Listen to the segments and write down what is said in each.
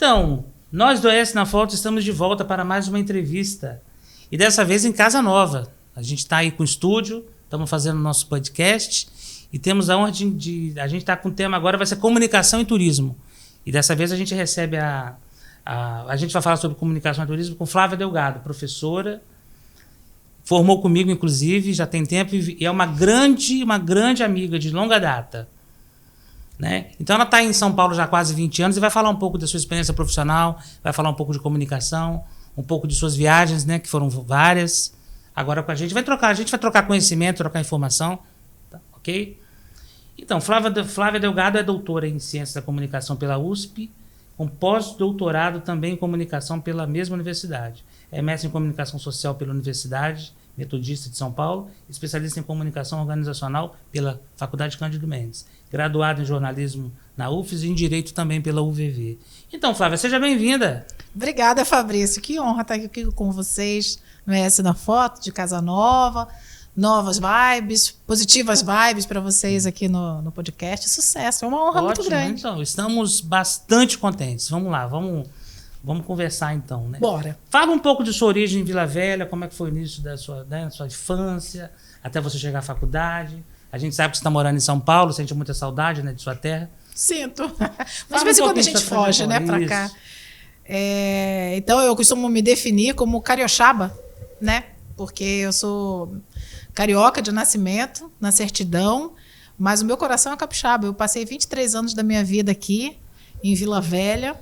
Então, nós do ES na Foto estamos de volta para mais uma entrevista. E dessa vez em casa nova. A gente está aí com o estúdio, estamos fazendo o nosso podcast e temos a honra de... A gente está com o tema agora, vai ser comunicação e turismo. E dessa vez a gente recebe a gente vai falar sobre comunicação e turismo com Flávia Delgado, professora. Formou comigo, inclusive, já tem tempo e é uma grande amiga de longa data. Né? Então ela está em São Paulo já há quase 20 anos e vai falar um pouco da sua experiência profissional, vai falar um pouco de comunicação, um pouco de suas viagens, né, que foram várias. Agora com a gente vai trocar conhecimento, trocar informação, tá? Ok? Então, Flávia Delgado é doutora em Ciências da Comunicação pela USP, com pós-doutorado também em Comunicação pela mesma universidade. É mestre em Comunicação Social pela Universidade Metodista de São Paulo, especialista em Comunicação Organizacional pela Faculdade Cândido Mendes, graduado em Jornalismo na UFES e em Direito também pela UVV. Então, Flávia, seja bem-vinda. Obrigada, Fabrício. Que honra estar aqui com vocês no ES na Foto, de Casa Nova. Novas vibes, positivas vibes para vocês aqui no podcast. Sucesso, é uma honra muito grande. Então, estamos bastante contentes. Vamos lá, vamos conversar então, né? Bora. Fala um pouco de sua origem em Vila Velha, como é que foi o início da sua infância, até você chegar à faculdade. A gente sabe que você está morando em São Paulo, sente muita saudade, né, de sua terra. Sinto. Mas de vez em quando a gente foge, né, para cá. Então, eu costumo me definir como carioxaba, né? Porque eu sou carioca de nascimento, na certidão, mas o meu coração é capixaba. Eu passei 23 anos da minha vida aqui, em Vila Velha.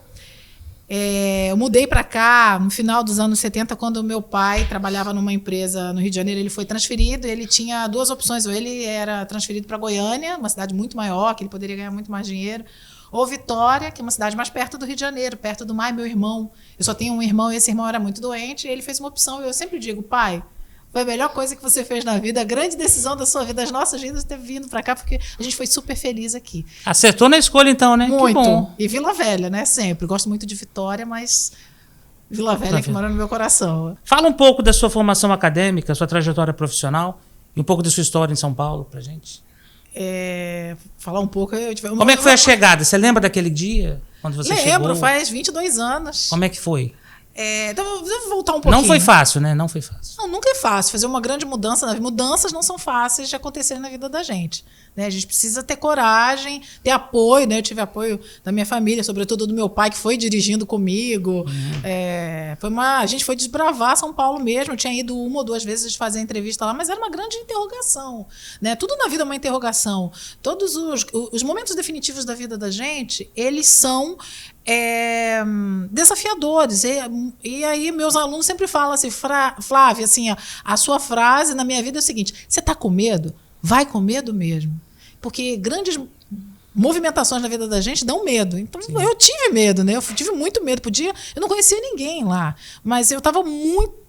Eu mudei para cá no final dos anos 70, quando o meu pai trabalhava numa empresa no Rio de Janeiro. Ele foi transferido, ele tinha duas opções. Ou ele era transferido para Goiânia, uma cidade muito maior, que ele poderia ganhar muito mais dinheiro, ou Vitória, que é uma cidade mais perto do Rio de Janeiro, perto do mar. Meu irmão, eu só tenho um irmão, e esse irmão era muito doente, e ele fez uma opção. Eu sempre digo, pai, foi a melhor coisa que você fez na vida, a grande decisão da sua vida, das nossas vidas, ter vindo para cá, porque a gente foi super feliz aqui. Acertou na escolha, então, né? Muito. Que bom. E Vila Velha, né? Sempre. Gosto muito de Vitória, mas Vila Velha que mora no meu coração. Fala um pouco da sua formação acadêmica, sua trajetória profissional e um pouco da sua história em São Paulo pra gente. Falar um pouco... Como é que foi a chegada? Você lembra daquele dia? Quando você chegou? Lembro, faz 22 anos. Como é que foi? Então, vou voltar um pouquinho. Não foi fácil, né? Não foi fácil. Não, nunca é fácil. Fazer uma grande mudança. Mudanças não são fáceis de acontecerem na vida da gente. Né? A gente precisa ter coragem, ter apoio. Né? Eu tive apoio da minha família, sobretudo do meu pai, que foi dirigindo comigo. A gente foi desbravar São Paulo mesmo. Eu tinha ido uma ou duas vezes fazer entrevista lá, mas era uma grande interrogação. Né? Tudo na vida é uma interrogação. Todos os momentos definitivos da vida da gente, eles são desafiadores. E aí meus alunos sempre falam assim, Flávia, assim, a sua frase na minha vida é o seguinte: você está com medo? Vai com medo mesmo. Porque grandes movimentações na vida da gente dão medo. Então, sim, eu tive medo, né? Eu tive muito medo. Eu não conhecia ninguém lá, mas eu estava muito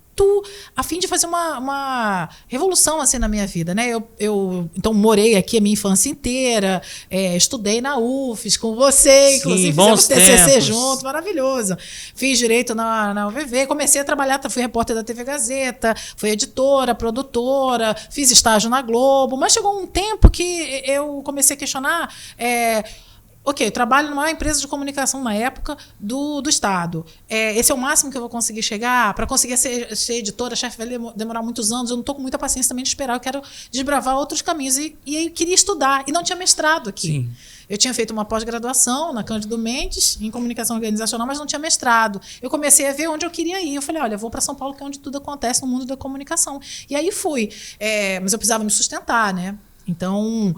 a fim de fazer uma revolução assim na minha vida, né? Eu então morei aqui a minha infância inteira, estudei na UFES com você, inclusive fizemos TCC juntos, maravilhoso. Fiz direito na UVV, comecei a trabalhar, fui repórter da TV Gazeta, fui editora, produtora, fiz estágio na Globo, mas chegou um tempo que eu comecei a questionar. Eu trabalho numa empresa de comunicação na época do Estado. Esse é o máximo que eu vou conseguir chegar. Para conseguir ser editora, chefe, vai demorar muitos anos. Eu não estou com muita paciência também de esperar. Eu quero desbravar outros caminhos. E aí queria estudar. E não tinha mestrado aqui. Sim. Eu tinha feito uma pós-graduação na Cândido Mendes, em comunicação organizacional, mas não tinha mestrado. Eu comecei a ver onde eu queria ir. Eu falei, olha, eu vou para São Paulo, que é onde tudo acontece no mundo da comunicação. E aí fui. Mas eu precisava me sustentar, né? Então,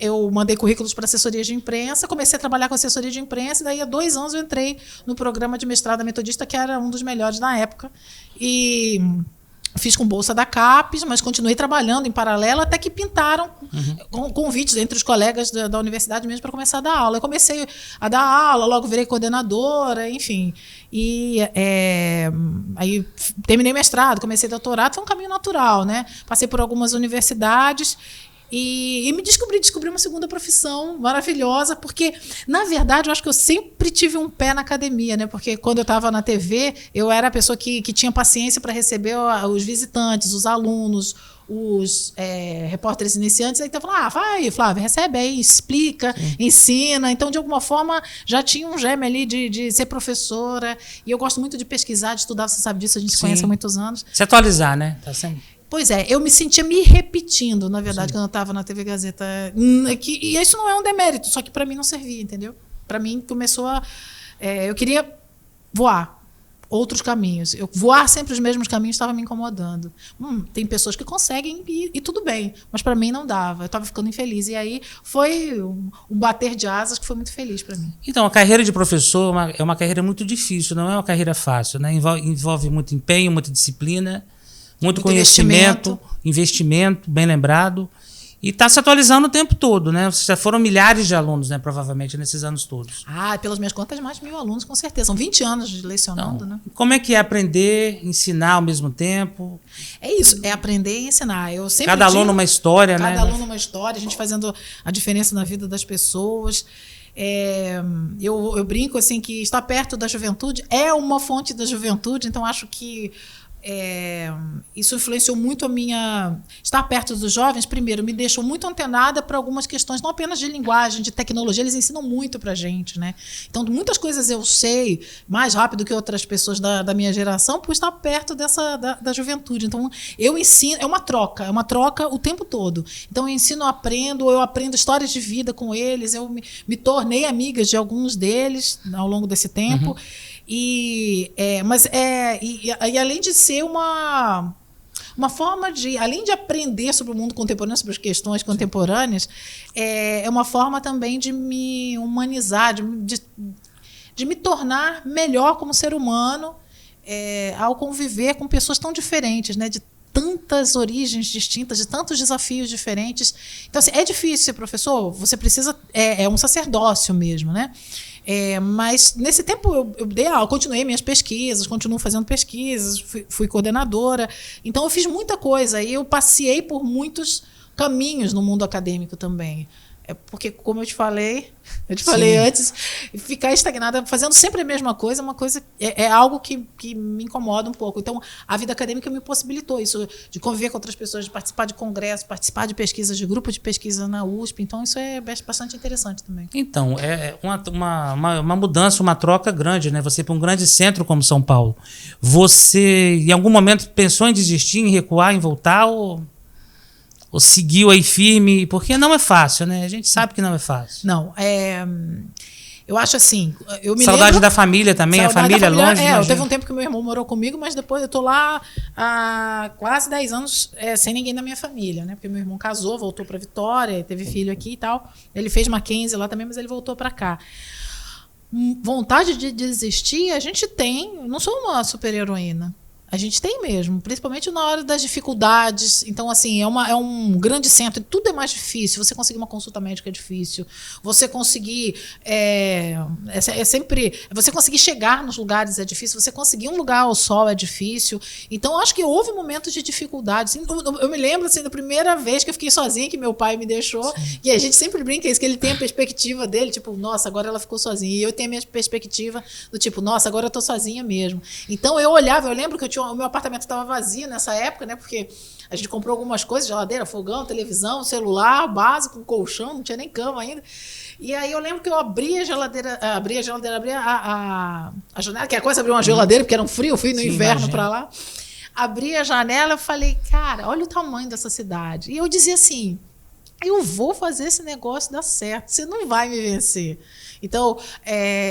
eu mandei currículos para assessoria de imprensa, comecei a trabalhar com assessoria de imprensa, e daí há 2 anos eu entrei no programa de mestrado da Metodista, que era um dos melhores na época. E fiz com bolsa da CAPES, mas continuei trabalhando em paralelo até que pintaram convites entre os colegas da universidade mesmo para começar a dar aula. Eu comecei a dar aula, logo virei coordenadora, enfim. E aí terminei mestrado, comecei doutorado, foi um caminho natural, né? Passei por algumas universidades E me descobri uma segunda profissão maravilhosa, porque, na verdade, eu acho que eu sempre tive um pé na academia, né? Porque quando eu estava na TV, eu era a pessoa que tinha paciência para receber os visitantes, os alunos, os repórteres iniciantes. Aí então eu falava, vai, Flávia, recebe aí, explica, ensina. Então, de alguma forma, já tinha um germe ali de ser professora. E eu gosto muito de pesquisar, de estudar, você sabe disso, a gente se conhece há muitos anos. Se atualizar, né? Tá sempre... Pois é, eu me sentia me repetindo, na verdade, quando eu estava na TV Gazeta. E isso não é um demérito, só que para mim não servia, entendeu? Para mim começou a... eu queria voar outros caminhos. Voar sempre os mesmos caminhos estava me incomodando. Tem pessoas que conseguem e tudo bem, mas para mim não dava. Eu estava ficando infeliz. E aí foi um bater de asas que foi muito feliz para mim. Então, a carreira de professor é uma carreira muito difícil, não é uma carreira fácil, né? Envolve muito empenho, muita disciplina, muito conhecimento, investimento, bem lembrado. E está se atualizando o tempo todo, né? Já foram milhares de alunos, né? Provavelmente, nesses anos todos. Pelas minhas contas, mais de 1.000 alunos, com certeza. São 20 anos de lecionando, né? Como é que é aprender, ensinar ao mesmo tempo? É isso, é aprender e ensinar. Eu sempre cada aluno uma história, né? Cada aluno uma história, a gente fazendo a diferença na vida das pessoas. Eu brinco assim que estar perto da juventude é uma fonte da juventude, então acho que isso influenciou muito a minha... Estar perto dos jovens, primeiro, me deixou muito antenada para algumas questões, não apenas de linguagem, de tecnologia, eles ensinam muito para a gente, né? Então, muitas coisas eu sei mais rápido que outras pessoas da minha geração por estar perto da juventude. Então, eu ensino, é uma troca o tempo todo. Então, eu aprendo histórias de vida com eles, eu me tornei amiga de alguns deles ao longo desse tempo. E além de ser uma forma de, além de aprender sobre o mundo contemporâneo, sobre as questões contemporâneas, é uma forma também de me humanizar, de me tornar melhor como ser humano, ao conviver com pessoas tão diferentes, né, de tantas origens distintas, de tantos desafios diferentes. Então, assim, é difícil ser professor, você precisa... É um sacerdócio mesmo, né? Mas nesse tempo eu dei aula, continuei minhas pesquisas, continuo fazendo pesquisas, fui coordenadora. Então eu fiz muita coisa e eu passei por muitos caminhos no mundo acadêmico também. Porque, como eu te falei antes, ficar estagnada, fazendo sempre a mesma coisa, é algo que me incomoda um pouco. Então, a vida acadêmica me possibilitou isso, de conviver com outras pessoas, de participar de congressos, participar de pesquisas, de grupos de pesquisa na USP. Então, isso é bastante interessante também. Então, é uma mudança, uma troca grande, né? Você para um grande centro como São Paulo. Você, em algum momento, pensou em desistir, em recuar, em voltar, ou seguiu aí firme? Porque não é fácil, né? A gente sabe que não é fácil. Não, eu acho assim... Saudade da família também, a família longe. Teve um tempo que meu irmão morou comigo, mas depois eu tô lá há quase 10 anos sem ninguém da minha família, né? Porque meu irmão casou, voltou para Vitória, teve filho aqui e tal. Ele fez Mackenzie lá também, mas ele voltou para cá. Vontade de desistir, a gente tem. Eu não sou uma super-heroína. A gente tem mesmo, principalmente na hora das dificuldades. Então, assim, é um grande centro, tudo é mais difícil. Você conseguir uma consulta médica é difícil. Você conseguir... Você conseguir chegar nos lugares é difícil. Você conseguir um lugar ao sol é difícil. Então, acho que houve momentos de dificuldades. Eu me lembro, assim, da primeira vez que eu fiquei sozinha, que meu pai me deixou. Sim. E a gente sempre brinca isso, que ele tem a perspectiva dele, tipo, nossa, agora ela ficou sozinha. E eu tenho a minha perspectiva do tipo, nossa, agora eu tô sozinha mesmo. Então, eu lembro que o meu apartamento estava vazio nessa época, né? Porque a gente comprou algumas coisas, geladeira, fogão, televisão, celular, básico, colchão, não tinha nem cama ainda. E aí eu lembro que eu abri a janela, que a coisa abriu uma geladeira, porque era um frio, eu fui no inverno para lá. Abri a janela e falei, cara, olha o tamanho dessa cidade. E eu dizia assim, eu vou fazer esse negócio dar certo, você não vai me vencer. Então,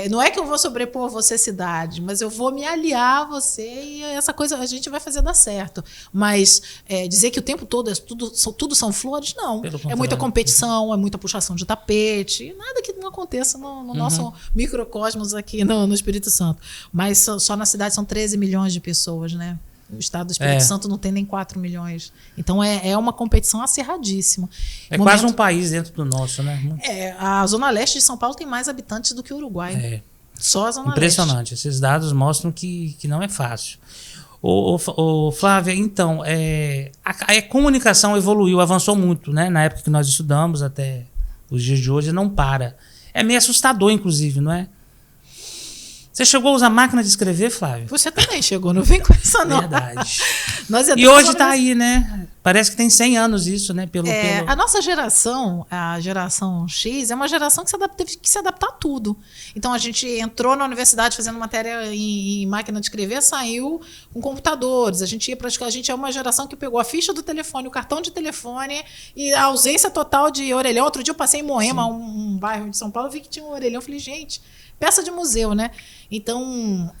não é que eu vou sobrepor você, cidade, mas eu vou me aliar a você e essa coisa a gente vai fazer dar certo. Mas dizer que o tempo todo tudo são flores, não. É muita competição, é muita puxação de tapete, nada que não aconteça no nosso microcosmos aqui no Espírito Santo. Mas só na cidade são 13 milhões de pessoas, né? O estado do Espírito Santo não tem nem 4 milhões. Então, é uma competição acirradíssima. Quase um país dentro do nosso, né? A Zona Leste de São Paulo tem mais habitantes do que o Uruguai. Só a Zona Impressionante. Leste. Esses dados mostram que não é fácil. Flávia, então, a comunicação evoluiu, avançou muito, né? Na época que nós estudamos até os dias de hoje, não para. É meio assustador, inclusive, não é? Você chegou a usar máquina de escrever, Flávio? Você também chegou, não vem com essa não. Verdade. E hoje está aí, né? Parece que tem 100 anos isso, né? A nossa geração, a geração X, é uma geração que teve que se adaptar a tudo. Então, a gente entrou na universidade fazendo matéria em máquina de escrever, saiu com computadores. A gente ia praticar. A gente é uma geração que pegou a ficha do telefone, o cartão de telefone e a ausência total de orelhão. Outro dia eu passei em Moema, um bairro de São Paulo, vi que tinha um orelhão. Eu falei, gente, peça de museu, né? Então,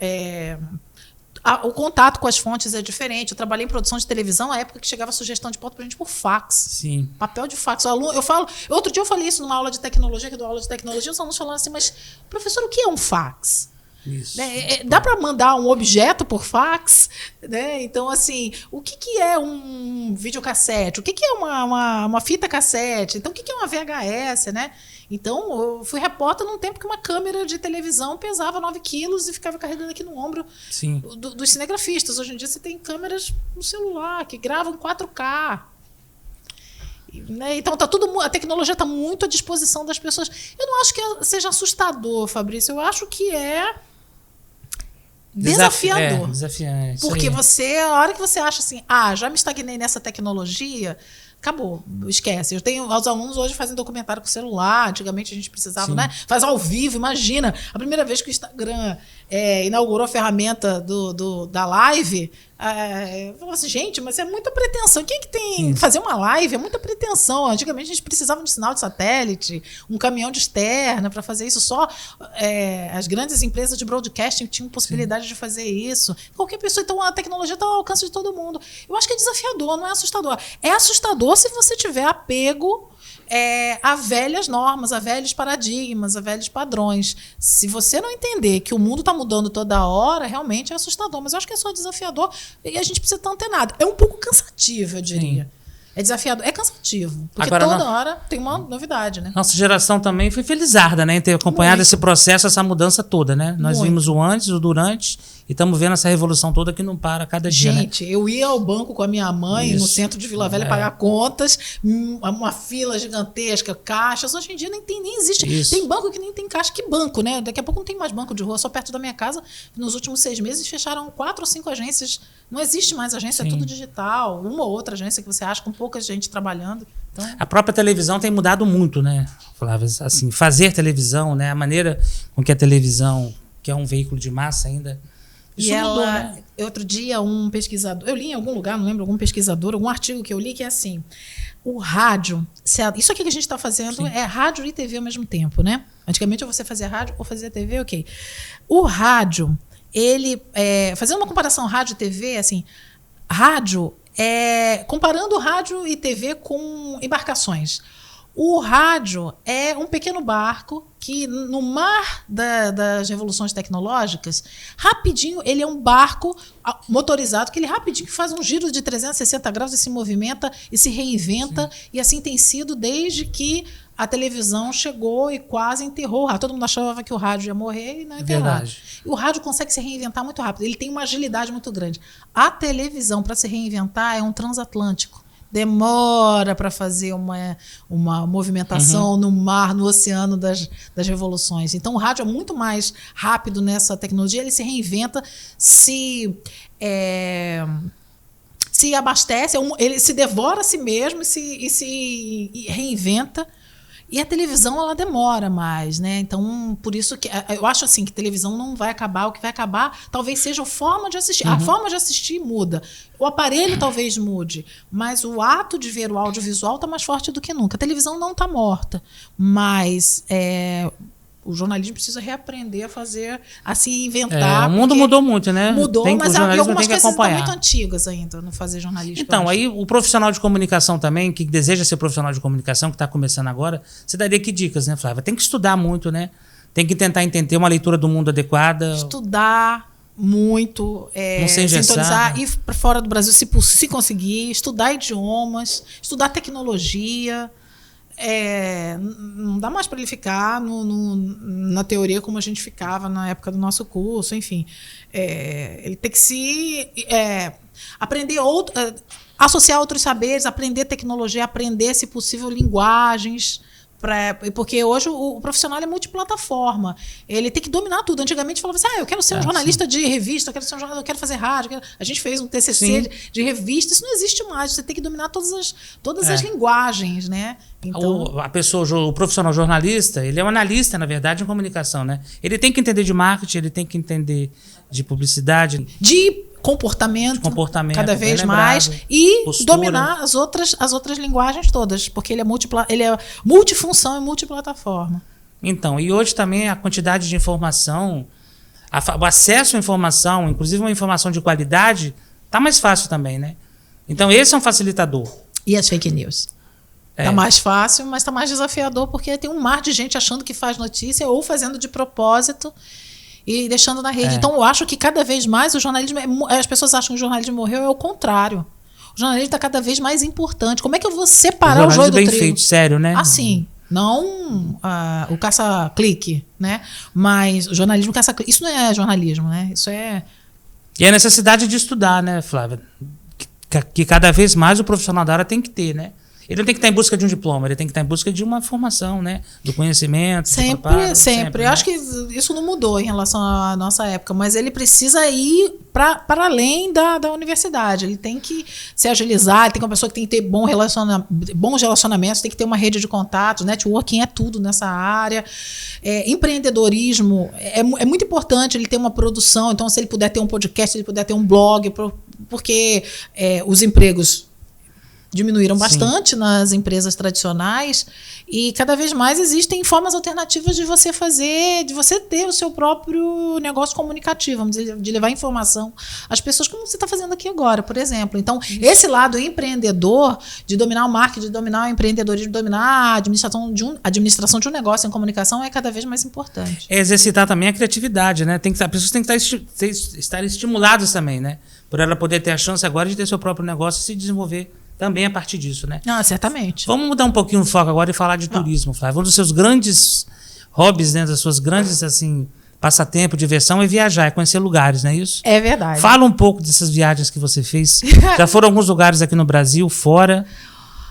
o contato com as fontes é diferente. Eu trabalhei em produção de televisão, na época que chegava sugestão de pauta pra gente por fax. Sim. Papel de fax. Outro dia eu falei isso numa aula de tecnologia, que eu dou aula de tecnologia, os alunos falaram assim, mas, professor, o que é um fax? Isso. Dá para mandar um objeto por fax? Né? Então, assim, o que é um videocassete? O que é uma fita cassete? Então, o que é uma VHS, né? Então, eu fui repórter num tempo que uma câmera de televisão pesava 9 quilos e ficava carregando aqui no ombro dos cinegrafistas. Hoje em dia você tem câmeras no celular que gravam 4K. Né? Então, a tecnologia está muito à disposição das pessoas. Eu não acho que seja assustador, Fabrício. Eu acho que é desafiador. Desafiante. Porque a hora que você acha assim, já me estagnei nessa tecnologia, acabou, esquece. Eu tenho os alunos hoje fazem documentário com celular. Antigamente a gente precisava, né? Faz ao vivo, imagina. A primeira vez que o Instagram inaugurou a ferramenta da live, falou assim, gente, mas é muita pretensão. Quem é que tem fazer uma live? É muita pretensão. Antigamente a gente precisava de sinal de satélite, um caminhão de externa para fazer isso. Só as grandes empresas de broadcasting tinham possibilidade de fazer isso. Qualquer pessoa. Então a tecnologia está ao alcance de todo mundo. Eu acho que é desafiador, não é assustador. É assustador se você tiver apego a velhas normas, a velhos paradigmas, a velhos padrões. Se você não entender que o mundo está mudando toda hora, realmente é assustador. Mas eu acho que é só desafiador e a gente precisa estar antenado. É um pouco cansativo, eu diria. É desafiador, é cansativo. Porque agora, toda hora tem uma novidade, né? Nossa geração também foi felizarda, né? Em ter acompanhado esse processo, essa mudança toda, né? Nós vimos o antes, o durante, e estamos vendo essa revolução toda que não para cada dia, gente, eu ia ao banco com a minha mãe, no centro de Vila Velha, pagar contas, uma fila gigantesca, caixas. Hoje em dia nem existe. Isso. Tem banco que nem tem caixa. Que banco, né? Daqui a pouco não tem mais banco de rua. Só perto da minha casa, nos últimos 6 meses, fecharam 4 ou 5 agências. Não existe mais agência, é tudo digital. Uma ou outra agência que você acha com pouca gente trabalhando. Então... A própria televisão tem mudado muito, né, Flávia? Assim, fazer televisão, né? A maneira com que a televisão, que é um veículo de massa ainda... Isso mudou, né? Outro dia, um pesquisador... Eu li em algum lugar, não lembro, algum pesquisador, algum artigo que eu li, que é assim... O rádio... Isso aqui que a gente está fazendo é rádio e TV ao mesmo tempo, né? Antigamente, ou você fazia rádio ou fazia TV, ok. O rádio... fazendo uma comparação rádio e TV, assim, rádio, comparando rádio e TV com embarcações. O rádio é um pequeno barco que, no mar das revoluções tecnológicas, rapidinho, ele é um barco motorizado, que ele rapidinho faz um giro de 360 graus e se movimenta e se reinventa. E assim tem sido desde que a televisão chegou e quase enterrou o rádio. Todo mundo achava que o rádio ia morrer e não enterrar. E o rádio consegue se reinventar muito rápido. Ele tem uma agilidade muito grande. A televisão, para se reinventar, é um transatlântico. Demora para fazer uma movimentação no mar, no oceano das revoluções. Então, o rádio é muito mais rápido nessa tecnologia. Ele se reinventa, se abastece, ele se devora a si mesmo e se reinventa. E a televisão, ela demora mais, né? Então, por isso que eu acho assim que televisão não vai acabar. O que vai acabar talvez seja a forma de assistir. A forma de assistir muda. O aparelho talvez mude, mas o ato de ver o audiovisual está mais forte do que nunca. A televisão não está morta, mas o jornalismo precisa reaprender a fazer, a se inventar. O mundo mudou muito, né? Mudou, mas algumas coisas estão muito antigas ainda no fazer jornalismo. Então, aí o profissional de comunicação também, que deseja ser profissional de comunicação, que está começando agora, você daria que dicas, né, Flávia? Tem que estudar muito, né? Tem que tentar entender uma leitura do mundo adequada. Estudar muito, sintonizar, ir para fora do Brasil se conseguir, estudar idiomas, estudar tecnologia. não dá mais para ele ficar na teoria como a gente ficava na época do nosso curso, enfim. Ele tem que aprender associar outros saberes, aprender tecnologia, aprender, se possível, linguagens. Porque hoje o profissional é multiplataforma. Ele tem que dominar tudo. Antigamente falava assim, eu quero ser um jornalista de revista, eu quero fazer rádio. A gente fez um TCC de revista. Isso não existe mais. Você tem que dominar todas as linguagens, né? Então, o profissional jornalista, ele é um analista, na verdade, em comunicação, né? Ele tem que entender de marketing, ele tem que entender de publicidade. De comportamento cada vez mais, e postura. Dominar as outras linguagens todas, porque ele é multifunção e multiplataforma. Então, e hoje também a quantidade de informação, o acesso à informação, inclusive uma informação de qualidade, está mais fácil também, né? Então, esse é um facilitador. E as fake news? Está mais fácil, mas está mais desafiador, porque tem um mar de gente achando que faz notícia ou fazendo de propósito e deixando na rede. Então, eu acho que cada vez mais o jornalismo... As pessoas acham que o jornalismo morreu, é o contrário. O jornalismo está cada vez mais importante. Como é que eu vou separar o joio do trigo? Bem feito, sério, né? Assim, não o caça-clique, né? Mas o jornalismo caça-clique. Isso não é jornalismo, né? Isso é... E a necessidade de estudar, né, Flávia? Que cada vez mais o profissional da área tem que ter, né? Ele não tem que estar em busca de um diploma, ele tem que estar em busca de uma formação, né? Do conhecimento. Sempre. Né? Eu acho que isso não mudou em relação à nossa época, mas ele precisa ir para além da universidade. Ele tem que se agilizar, ele tem que uma pessoa que tem que ter bons relacionamentos, tem que ter uma rede de contatos, networking é tudo nessa área. Empreendedorismo é muito importante ele ter uma produção, então se ele puder ter um podcast, se ele puder ter um blog, porque os empregos diminuíram bastante nas empresas tradicionais e cada vez mais existem formas alternativas de você ter o seu próprio negócio comunicativo, vamos dizer, de levar informação às pessoas, como você está fazendo aqui agora, por exemplo. Então, esse lado empreendedor, de dominar o marketing, de dominar o empreendedorismo, de dominar a administração de um negócio em comunicação é cada vez mais importante. Exercitar também a criatividade, né? As pessoas têm que estar estimuladas também, né? Por ela poder ter a chance agora de ter seu próprio negócio e se desenvolver também a partir disso, né? Certamente. Vamos mudar um pouquinho o foco agora e falar de turismo, Flávia. Um dos seus grandes hobbies, né, das suas grandes, assim, passatempo, diversão é viajar, é conhecer lugares, não é isso? É verdade. Fala um pouco dessas viagens que você fez. Já foram alguns lugares aqui no Brasil, fora.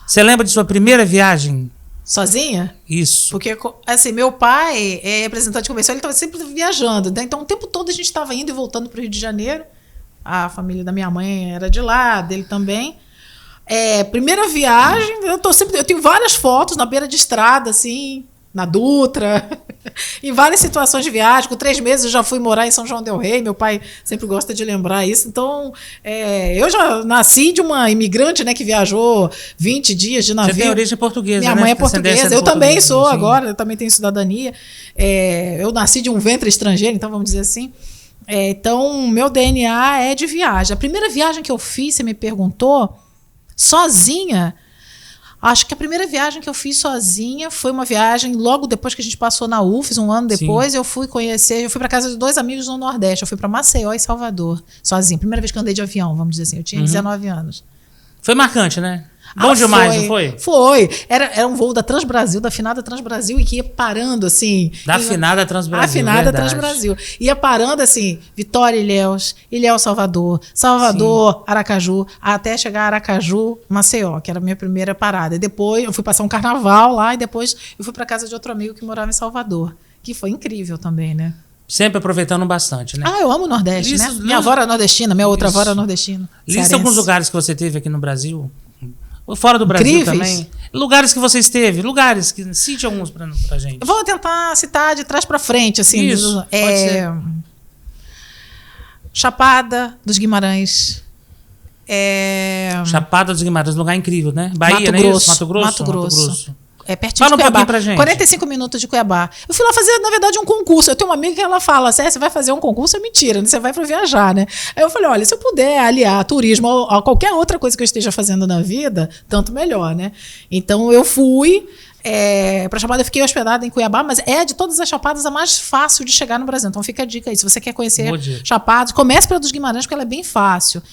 Você lembra de sua primeira viagem? Sozinha? Isso. Porque, assim, meu pai é representante comercial, ele estava sempre viajando, né? Então, o tempo todo a gente estava indo e voltando para o Rio de Janeiro. A família da minha mãe era de lá, dele também. Primeira viagem, eu tenho várias fotos na beira de estrada, assim, na Dutra, em várias situações de viagem. Com 3 meses eu já fui morar em São João del Rei, meu pai sempre gosta de lembrar isso. Então, eu já nasci de uma imigrante, né, que viajou 20 dias de navio. Você tem origem portuguesa, Minha mãe é portuguesa, eu também sou agora, eu também tenho cidadania. Eu nasci de um ventre estrangeiro, então vamos dizer assim. Então, meu DNA é de viagem. A primeira viagem que eu fiz, você me perguntou, sozinha, acho que a primeira viagem que eu fiz sozinha foi uma viagem logo depois que a gente passou na UFES, um ano depois. Sim. Eu fui para casa de 2 amigos no Nordeste, eu fui para Maceió e Salvador, sozinha, primeira vez que eu andei de avião, vamos dizer assim, eu tinha 19 anos. Foi marcante, né? Bom demais, não foi? Foi. Era um voo da Transbrasil, da afinada Transbrasil, e que ia parando, assim... Da afinada Transbrasil, afinada Transbrasil. Ia parando, assim, Vitória, Ilhéus, Salvador, Salvador, Aracaju, até chegar a Aracaju, Maceió, que era a minha primeira parada. E depois eu fui passar um carnaval lá, e depois eu fui para casa de outro amigo que morava em Salvador, que foi incrível também, né? Sempre aproveitando bastante, né? Eu amo o Nordeste, né? Minha avó era nordestina, minha outra avó era nordestina. Lista alguns lugares que você teve aqui no Brasil... Fora do Brasil incríveis. Também. Lugares que você esteve, cite alguns pra gente. Eu vou tentar citar de trás pra frente, assim. Isso, pode ser. Chapada dos Guimarães. Chapada dos Guimarães, lugar incrível, né? Bahia, Mato Grosso, né? Mato Grosso. Mato Grosso. Pertinho Fala de Cuiabá. Um pra gente. 45 minutos de Cuiabá. Eu fui lá fazer, na verdade, um concurso. Eu tenho uma amiga que ela fala, você vai fazer um concurso? É mentira, né? Você vai para viajar, né? Aí eu falei, olha, se eu puder aliar turismo a qualquer outra coisa que eu esteja fazendo na vida, tanto melhor, né? Então eu fui para Chapada, eu fiquei hospedada em Cuiabá, mas de todas as Chapadas a mais fácil de chegar no Brasil. Então fica a dica aí, se você quer conhecer Chapadas, comece pela dos Guimarães, porque ela é bem fácil.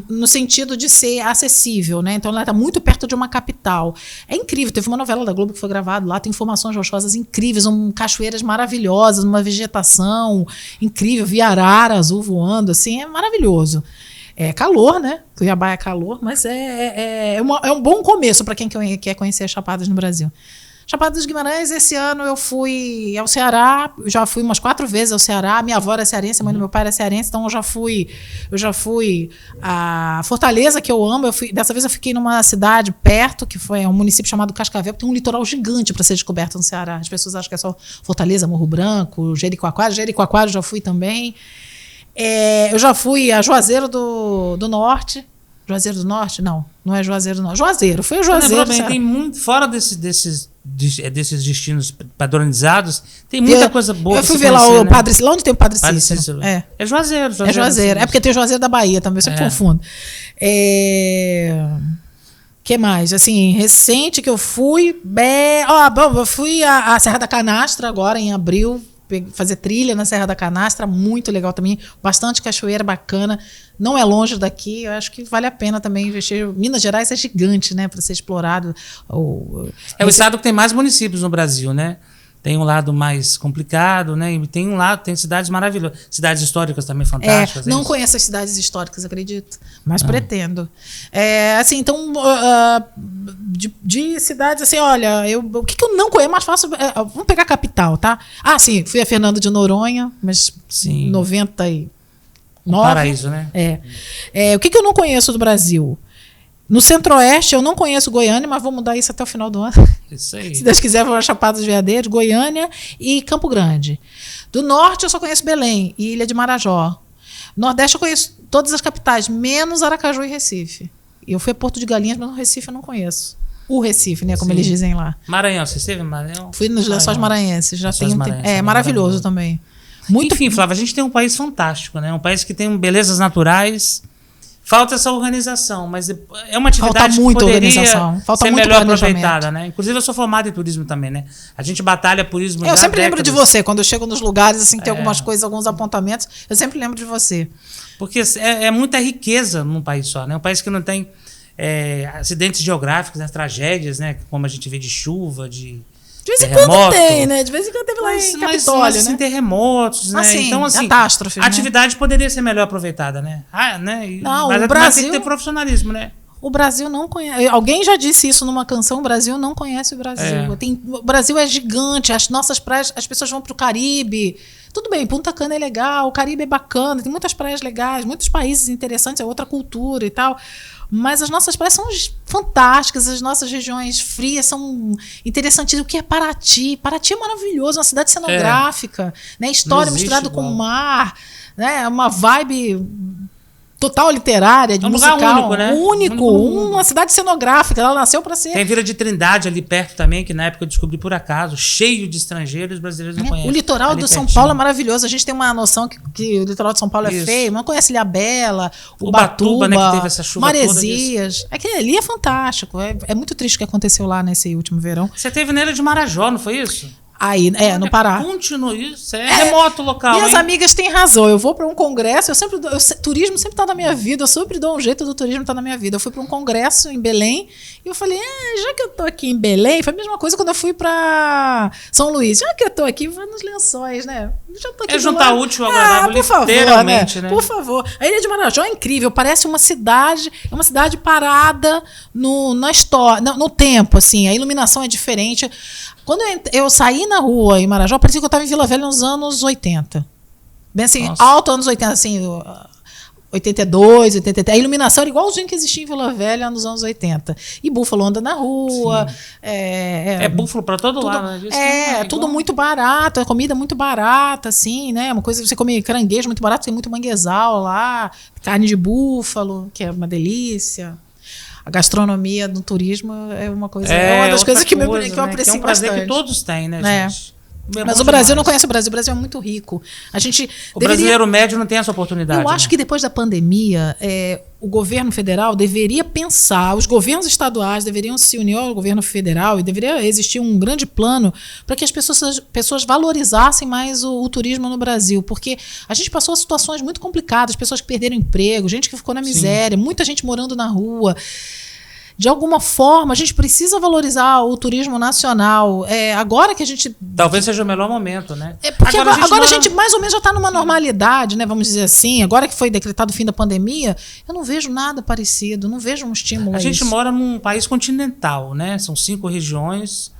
no sentido de ser acessível, né? Então ela está muito perto de uma capital. É incrível, teve uma novela da Globo que foi gravada lá, tem informações rochosas incríveis, cachoeiras maravilhosas, uma vegetação incrível, vi arara azul voando, assim, é maravilhoso. É calor, né? Cuiabá é calor, mas é um bom começo para quem quer conhecer as Chapadas no Brasil. Chapada dos Guimarães, esse ano eu fui ao Ceará, já fui umas 4 vezes ao Ceará, minha avó era cearense, a mãe do meu pai era cearense, então eu já fui a Fortaleza, que eu amo, dessa vez eu fiquei numa cidade perto, que foi um município chamado Cascavel, que tem um litoral gigante para ser descoberto no Ceará. As pessoas acham que é só Fortaleza, Morro Branco, Jericoacoara eu já fui também. Eu já fui a Juazeiro do Norte. Juazeiro do Norte? Não é Juazeiro do Norte. Foi a Juazeiro. Você tem muito, fora desses destinos padronizados, tem muita coisa boa. Eu fui ver lá o Padre Cícero. Lá onde tem o Padre Cícero? É Juazeiro. É Juazeiro. É porque tem o Juazeiro da Bahia também, eu sempre confundo. Que mais? Assim, recente que eu fui. Eu fui à Serra da Canastra agora, em abril. Fazer trilha na Serra da Canastra, muito legal também, bastante cachoeira bacana, não é longe daqui, eu acho que vale a pena também investir. Minas Gerais é gigante, né, para ser explorado. É o estado que tem mais municípios no Brasil, né? Tem um lado mais complicado, né? E tem um lado, tem cidades maravilhosas, cidades históricas também fantásticas. Não conheço as cidades históricas, acredito, mas pretendo. Assim, então, de cidades, assim, olha, o que eu não conheço, mais fácil, vamos pegar a capital, tá? Sim, fui a Fernando de Noronha, mas sim. 99. Paraíso, né? O que eu não conheço do Brasil? No Centro-Oeste, eu não conheço Goiânia, mas vou mudar isso até o final do ano. Isso aí. Se Deus quiser, vou a Chapada dos Veadeiros, Goiânia e Campo Grande. Do Norte, eu só conheço Belém e Ilha de Marajó. Nordeste, eu conheço todas as capitais, menos Aracaju e Recife. Eu fui a Porto de Galinhas, mas no Recife eu não conheço. O Recife, né? Como eles dizem lá. Maranhão, você esteve em Maranhão? Fui nos Lençóis Maranhenses. Já tem maravilhoso também. Enfim, Flávia, a gente tem um país fantástico, né? Um país que tem belezas naturais. Falta essa organização, mas é uma atividade que poderia ser melhor aproveitada, né? Inclusive, eu sou formado em turismo também, né? A gente batalha por turismo. Eu sempre lembro de você, quando eu chego nos lugares, assim, tem algumas coisas, alguns apontamentos, eu sempre lembro de você. Porque é muita riqueza num país só, né? Um país que não tem acidentes geográficos, né? Tragédias, né? Como a gente vê de chuva, de vez em quando tem, né? De vez em quando teve lá em Capitólio, né? Terremotos, né? Assim, então, assim, catástrofe, a atividade poderia ser melhor aproveitada, né? Mas o Brasil tem que ter profissionalismo, né? O Brasil não conhece. Alguém já disse isso numa canção, o Brasil não conhece o Brasil. O Brasil é gigante, as nossas praias, as pessoas vão para o Caribe. Tudo bem, Punta Cana é legal, o Caribe é bacana, tem muitas praias legais, muitos países interessantes, é outra cultura e tal. Mas as nossas praias são fantásticas, as nossas regiões frias são interessantíssimas. O que é Paraty? Paraty é maravilhoso, uma cidade cenográfica, né? História misturada com o mar, né? Uma vibe total literária, de musical. Lugar único, né? Único, uma cidade cenográfica, ela nasceu para ser. Tem Vila de Trindade ali perto também, que na época eu descobri por acaso, cheio de estrangeiros, brasileiros não conhecem. O litoral do São Paulo é maravilhoso, a gente tem uma noção que o litoral de São Paulo é feio, não conhece Ilhabela, Ubatuba, né, que teve essa chuva Maresias. Aquele ali é fantástico, é muito triste o que aconteceu lá nesse último verão. Você teve na Ilha de Marajó, não foi isso? Aí, no Pará. Continua isso, remoto o local. Minhas amigas têm razão. Eu vou para um congresso, turismo sempre está na minha vida, eu sempre dou um jeito do turismo estar na minha vida. Eu fui para um congresso em Belém e eu falei, já que eu tô aqui em Belém, foi a mesma coisa quando eu fui para São Luís. Já que eu tô aqui, vou nos Lençóis, né? Já tô aqui juntar útil agora, por favor, literalmente, né? Por favor. A Ilha de Marajó é incrível, parece uma cidade parada na história, no tempo, assim. A iluminação é diferente. Quando eu saí na rua em Marajó, parecia que eu estava em Vila Velha nos anos 80. Bem assim, alto anos 80, assim, 82, 83. A iluminação era igualzinho que existia em Vila Velha nos anos 80. E búfalo anda na rua. Búfalo para todo lado. Né? Tudo muito barato, a comida muito barata, assim, né? Uma coisa, você come caranguejo muito barato, tem muito manguezal lá, carne de búfalo, que é uma delícia. A gastronomia no turismo é uma coisa. É uma das coisas que eu aprecio bastante. Que é um prazer que todos têm, né, gente? Mas o Brasil não conhece o Brasil. O Brasil é muito rico. O brasileiro médio não tem essa oportunidade. Eu acho que depois da pandemia, o governo federal deveria pensar, os governos estaduais deveriam se unir ao governo federal e deveria existir um grande plano para que as pessoas valorizassem mais o turismo no Brasil. Porque a gente passou situações muito complicadas, pessoas que perderam emprego, gente que ficou na miséria, muita gente morando na rua. De alguma forma, a gente precisa valorizar o turismo nacional. Agora que a gente... Talvez seja o melhor momento, né? Porque agora a gente mais ou menos já está numa normalidade, né? Vamos dizer assim. Agora que foi decretado o fim da pandemia, eu não vejo nada parecido, não vejo um estímulo a gente mora num país continental, né? São 5 regiões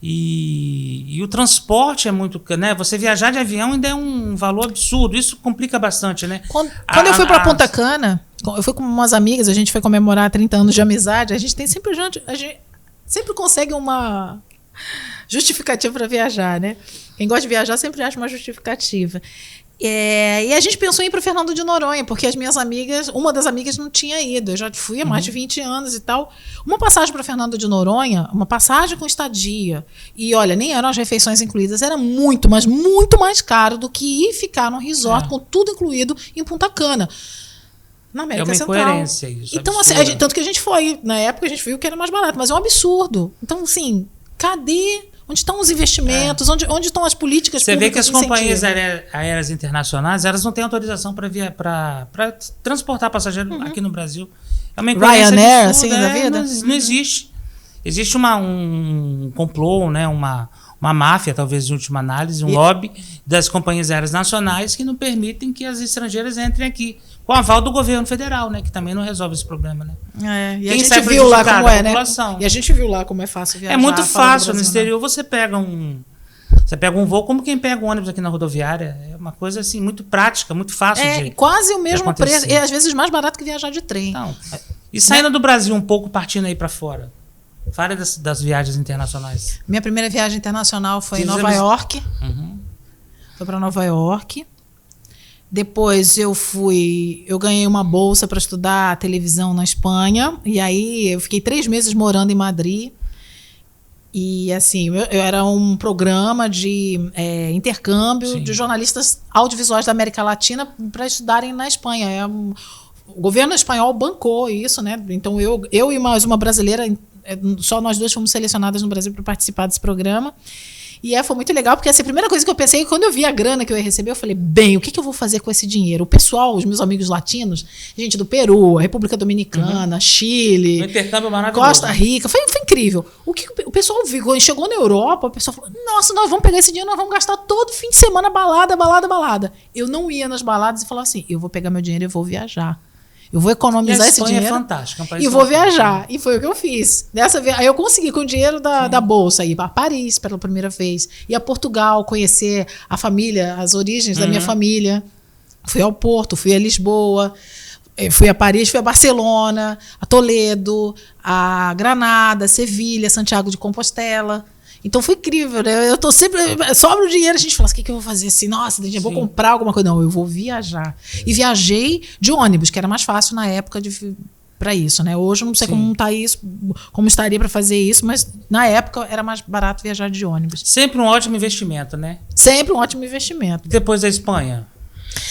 e o transporte é muito... né? Você viajar de avião ainda é um valor absurdo. Isso complica bastante, né? Quando eu fui para Punta Cana... Eu fui com umas amigas, a gente foi comemorar 30 anos de amizade. A gente sempre consegue uma justificativa para viajar, né? Quem gosta de viajar sempre acha uma justificativa. E a gente pensou em ir para Fernando de Noronha, porque uma das amigas não tinha ido. Eu já fui há mais de 20 anos e tal. Uma passagem para Fernando de Noronha, uma passagem com estadia. E olha, nem eram as refeições incluídas, era muito, mas muito mais caro do que ir ficar num resort com tudo incluído em Punta Cana. Na América Central. É uma incoerência isso. Então, assim, tanto que a gente foi. Na época a gente viu que era mais barato, mas é um absurdo. Então, assim, cadê? Onde estão os investimentos? Onde estão as políticas públicas? Você vê que as companhias incentivo? aéreas internacionais, elas não têm autorização para transportar passageiro aqui no Brasil. É uma incoerência Ryanair, assim, da vida? Não existe. Existe um complô, né? Uma máfia, talvez, de última análise, um lobby das companhias aéreas nacionais que não permitem que as estrangeiras entrem aqui. Com o aval do governo federal, né? Que também não resolve esse problema, né? E a gente viu lá como né? E a gente viu lá como é fácil viajar. É muito fácil. No exterior você pega um voo como quem pega um ônibus aqui na rodoviária. É uma coisa assim, muito prática, muito fácil de quase o mesmo preço. E às vezes mais barato que viajar de trem. Então, e saindo do Brasil um pouco, partindo aí para fora. Fale das viagens internacionais. Minha primeira viagem internacional foi em Nova York. Foi para Nova York. Depois eu ganhei uma bolsa para estudar televisão na Espanha. E aí eu fiquei 3 meses morando em Madrid. E assim, eu era um programa de intercâmbio de jornalistas audiovisuais da América Latina para estudarem na Espanha. O governo espanhol bancou isso, né? Então eu e mais uma brasileira, só nós duas fomos selecionadas no Brasil para participar desse programa. E foi muito legal, porque assim, a primeira coisa que eu pensei, quando eu vi a grana que eu ia receber, eu falei, o que eu vou fazer com esse dinheiro? O pessoal, os meus amigos latinos, gente do Peru, República Dominicana, Chile, um intercâmbio maravilhoso, Costa Rica, foi incrível. O pessoal viu, chegou na Europa, o pessoal falou, nossa, nós vamos pegar esse dinheiro, nós vamos gastar todo fim de semana balada. Eu não ia nas baladas e falava assim, eu vou pegar meu dinheiro e vou viajar. Eu vou economizar esse dinheiro é e vou viajar. E foi o que eu fiz. Aí eu consegui, com o dinheiro da bolsa, ir para Paris pela primeira vez. Ir a Portugal, conhecer a família, as origens da minha família. Fui ao Porto, fui a Lisboa, fui a Paris, fui a Barcelona, a Toledo, a Granada, Sevilha, Santiago de Compostela. Então foi incrível, né? Eu tô sempre... Sobra o dinheiro, a gente fala assim, o que eu vou fazer assim? Nossa, eu vou comprar alguma coisa. Não, eu vou viajar. E viajei de ônibus, que era mais fácil na época para isso, né? Hoje eu não sei como tá isso, como estaria para fazer isso, mas na época era mais barato viajar de ônibus. Sempre um ótimo investimento, né? Sempre um ótimo investimento. E depois da Espanha?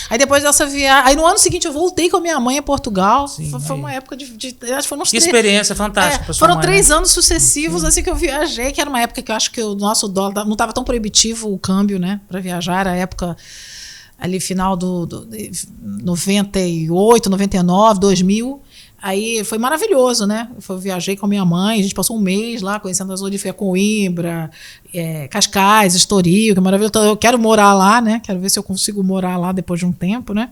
Aí depois dessa viagem... Aí no ano seguinte eu voltei com a minha mãe a Portugal. Foi uma época de acho que foram uns experiência fantástica pra sua foram mãe, 3 anos sucessivos assim que eu viajei, que era uma época que eu acho que o nosso dólar não estava tão proibitivo o câmbio, né? Para viajar. Era a época ali final do 98, 99, 2000. Aí foi maravilhoso, né? Eu viajei com a minha mãe, a gente passou um mês lá conhecendo as zonas de Coimbra, Cascais, Estoril, que é maravilhoso. Eu quero morar lá, né? Quero ver se eu consigo morar lá depois de um tempo, né?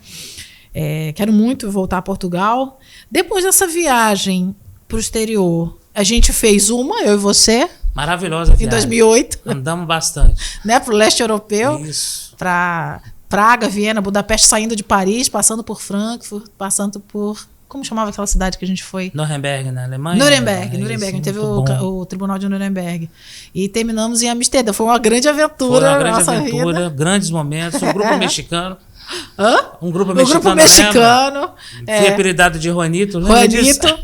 Quero muito voltar a Portugal. Depois dessa viagem para o exterior, a gente fez eu e você. Maravilhosa viagem. Em 2008. Andamos bastante. Né? Para o leste europeu. Isso. Para Praga, Viena, Budapeste, saindo de Paris, passando por Frankfurt, passando por... Como chamava aquela cidade que a gente foi? Nuremberg, na Alemanha? Nuremberg. A gente teve o tribunal de Nuremberg. E terminamos em Amsterdã. Foi uma grande aventura. Foi uma grande aventura, vida. Grandes momentos. Um grupo mexicano. Hã? Um grupo mexicano. Foi apelidado de Juanito. Juanito,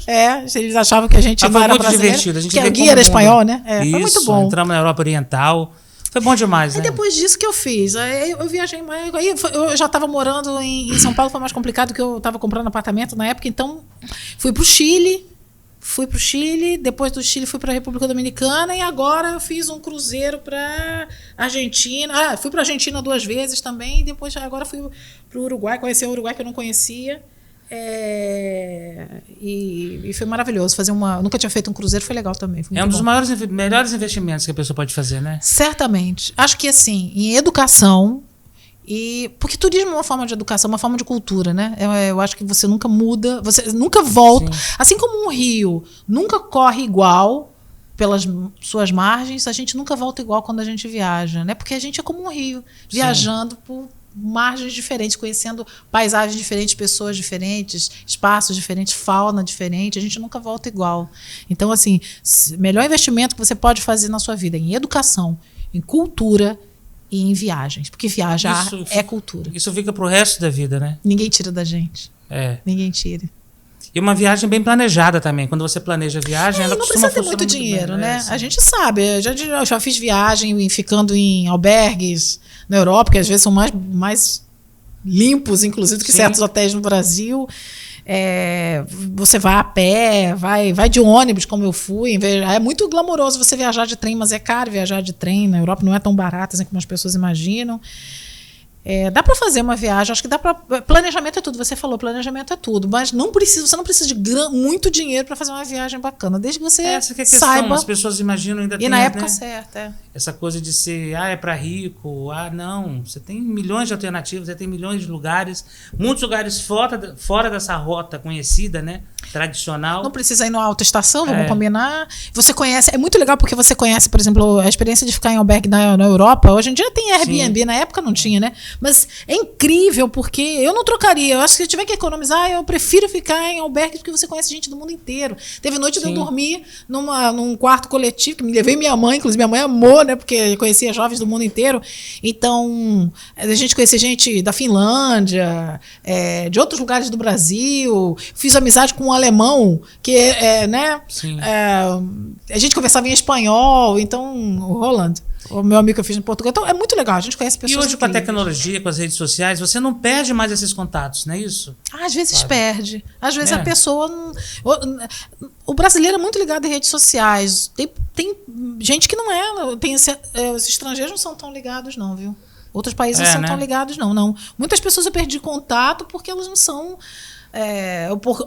eles achavam que a gente não era brasileiro. Divertido. A gente que o guia era espanhol, né? Foi muito bom. Entramos na Europa Oriental. Foi bom demais, né? E depois disso que eu fiz. Aí eu viajei mais. Aí eu já estava morando em São Paulo, foi mais complicado, porque eu estava comprando apartamento na época. Então, fui para o Chile. Depois do Chile fui para a República Dominicana e agora eu fiz um cruzeiro para Argentina. Fui para a Argentina 2 vezes também. E depois agora fui para o Uruguai, conheci o Uruguai que eu não conhecia. E foi maravilhoso. Nunca tinha feito um cruzeiro, foi legal também. Foi um dos bom. melhores investimentos que a pessoa pode fazer, né? Certamente. Acho que assim, em educação. Porque turismo é uma forma de educação, uma forma de cultura, né? Eu acho que você nunca muda, você nunca volta. Sim. Assim como um rio nunca corre igual pelas suas margens, a gente nunca volta igual quando a gente viaja, né? Porque a gente é como um rio, viajando por margens diferentes, conhecendo paisagens diferentes, pessoas diferentes, espaços diferentes, fauna diferente, a gente nunca volta igual. Então, assim, melhor investimento que você pode fazer na sua vida é em educação, em cultura e em viagens, porque viajar é cultura. Isso fica pro resto da vida, né? Ninguém tira da gente. Ninguém tira. E uma viagem bem planejada também. Quando você planeja a viagem, ela costuma funcionar muito bem. Não precisa ter muito dinheiro, né? A gente sabe. Eu já fiz viagem ficando em albergues na Europa, que às vezes são mais limpos, inclusive, do que certos hotéis no Brasil. Você vai a pé, vai de ônibus, como eu fui. É muito glamouroso você viajar de trem, mas é caro viajar de trem. Na Europa não é tão barato assim como as pessoas imaginam. Dá para fazer uma viagem, acho que dá para. Planejamento é tudo, você falou, planejamento é tudo, mas você não precisa de muito dinheiro para fazer uma viagem bacana, desde que você Essa que é a questão, saiba. As pessoas imaginam ainda E na época certa. Essa coisa de ser, é para rico, não. Você tem milhões de alternativas, você tem milhões de lugares, muitos lugares fora dessa rota conhecida, né? Tradicional. Não precisa ir numa autoestação, vamos combinar. Você conhece, é muito legal porque você conhece, por exemplo, a experiência de ficar em albergue na Europa. Hoje em dia tem Airbnb, Sim. Na época não tinha, né? Mas é incrível porque eu não trocaria. Eu acho que se eu tiver que economizar, eu prefiro ficar em albergue porque você conhece gente do mundo inteiro. Teve noite de eu dormir num quarto coletivo, que me levei minha mãe, inclusive minha mãe amou, né? Porque conhecia jovens do mundo inteiro. Então, a gente conhecia gente da Finlândia, de outros lugares do Brasil. Fiz amizade com um alemão, que né? A gente conversava em espanhol, então, o Roland, o meu amigo que eu fiz em Portugal. Então, é muito legal, a gente conhece pessoas. E hoje, com a tecnologia, com as redes sociais, você não perde mais esses contatos, não é isso? Às vezes perde. Às vezes a pessoa. O brasileiro é muito ligado em redes sociais. Tem gente que não é. Os estrangeiros não são tão ligados, não, viu? Outros países não são tão ligados, não. Muitas pessoas eu perdi contato porque elas não são.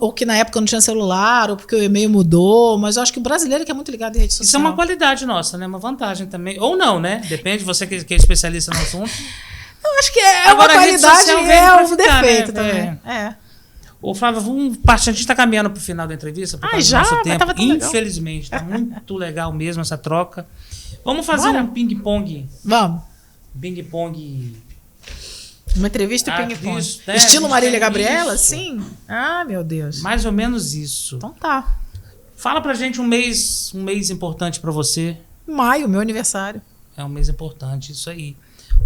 Ou que na época não tinha celular, ou porque o e-mail mudou, mas eu acho que o brasileiro que é muito ligado em rede social. Isso é uma qualidade nossa, né? Uma vantagem também. Ou não, né? Depende, você que é especialista no assunto. Eu acho que uma qualidade e um defeito, né? Também. Ô, Flávia, a gente está caminhando para o final da entrevista, por causa do nosso tempo. Infelizmente, está muito legal mesmo essa troca. Vamos fazer um ping-pong. Vamos. Ping-pong. Uma entrevista e ping-pong. Estilo Marília Gabriela? Sim. Ah, meu Deus. Mais ou menos isso. Então tá. Fala pra gente um mês importante pra você. Maio, meu aniversário. É um mês importante, isso aí.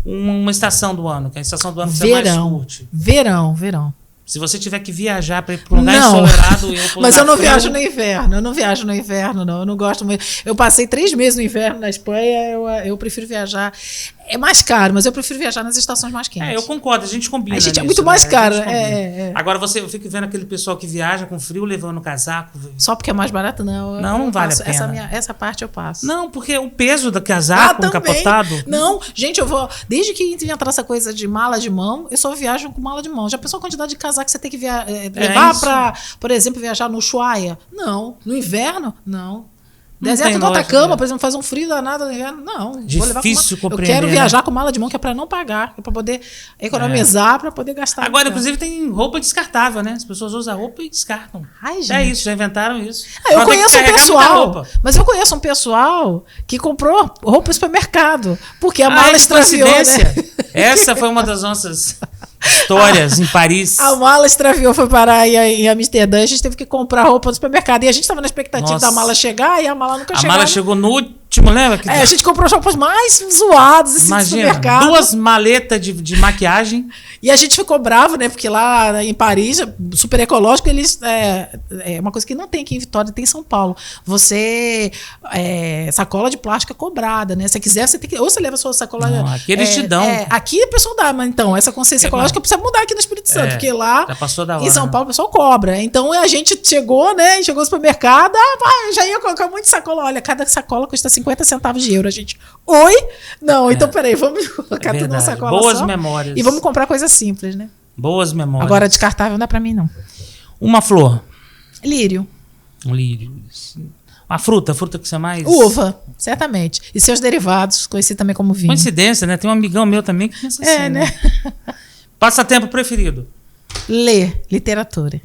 Uma estação do ano, que é a estação do ano que você mais curte. Verão. Se você tiver que viajar para ir para um lugar ensolarado... Mas eu não viajo no inverno. Não. Eu não gosto muito. Eu passei 3 meses no inverno na Espanha. Eu prefiro viajar... É mais caro, mas eu prefiro viajar nas estações mais quentes. Eu concordo. A gente combina nisso, é muito mais caro. Agora, eu fico vendo aquele pessoal que viaja com frio, levando casaco. Só porque é mais barato, não. Não vale a pena. Essa parte eu passo. Não, porque o peso do casaco encapotado... Não, gente, eu vou... Desde que inventaram essa coisa de mala de mão, eu só viajo com mala de mão. Já pensou a quantidade de casaco que você tem que levar para, por exemplo, viajar no Ushuaia? Não. No inverno? Não. Deserto do Atacama, por exemplo, faz um frio danado no inverno? Não. Difícil compreender. Eu quero viajar com mala de mão, que é para não pagar, é para poder economizar, para poder gastar. Agora, inclusive, tem roupa descartável, né? As pessoas usam roupa e descartam. Ai, gente. É isso, já inventaram isso. Eu conheço um pessoal, mas eu conheço um pessoal que comprou roupa no supermercado, porque a mala extraviou, né? Essa foi uma das nossas histórias em Paris. A mala extraviou, foi parar em Amsterdã, a gente teve que comprar roupa no supermercado. E a gente estava na expectativa da mala chegar e a mala nunca chegou. A mala chegou no último, lembra? Que a gente comprou as roupas mais zoadas assim, do imagina, supermercado. 2 maletas de maquiagem. E a gente ficou bravo, né? Porque lá em Paris, super ecológico, eles. É uma coisa que não tem aqui em Vitória, tem em São Paulo. Você. Sacola de plástico é cobrada, né? Se você quiser, você tem que. Ou você leva a sua sacola. Não, aqui eles te dão. Aqui a pessoa dá, mas então, essa consciência ecológica precisa mudar aqui no Espírito Santo, porque lá. Já passou da hora, em São Paulo, o pessoal cobra. Então a gente chegou, né? Chegou no supermercado, já ia colocar muito sacola. Olha, cada sacola custa 50 centavos de euro. A gente. Oi? Não, então peraí, vamos colocar tudo na sacola. Boas só, memórias. E vamos comprar coisa simples, né? Boas memórias. Agora, descartável não dá pra mim, não. Uma flor. Lírio. Um lírio. Uma fruta, a fruta que você mais... Uva, certamente. E seus derivados, conhecido também como vinho. Coincidência, né? Tem um amigão meu também que pensa assim, né? Passatempo preferido. Ler, literatura.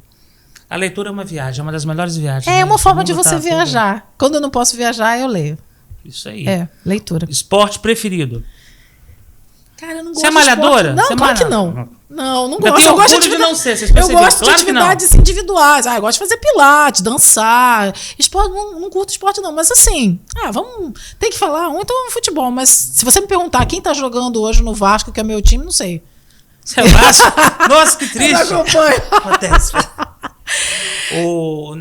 A leitura é uma viagem, é uma das melhores viagens. É né? uma forma de Vamos você botar viajar. tudo. Quando eu não posso viajar, eu leio. Isso aí. Leitura. Esporte preferido. Cara, eu não gosto Você é malhadora? de esporte. Não, Você é claro que malhada? não. Não Eu gosto. tenho Eu gosto orgulho de não ser, vocês Eu perceberam? gosto Claro de que não. atividades individuais. Eu gosto de fazer pilates, dançar. Esporte, não curto esporte, não. Mas assim, tem que falar então futebol. Mas se você me perguntar quem tá jogando hoje no Vasco, que é meu time, não sei. Você é o Vasco? Nossa, que triste. Eu não acompanho. Acontece.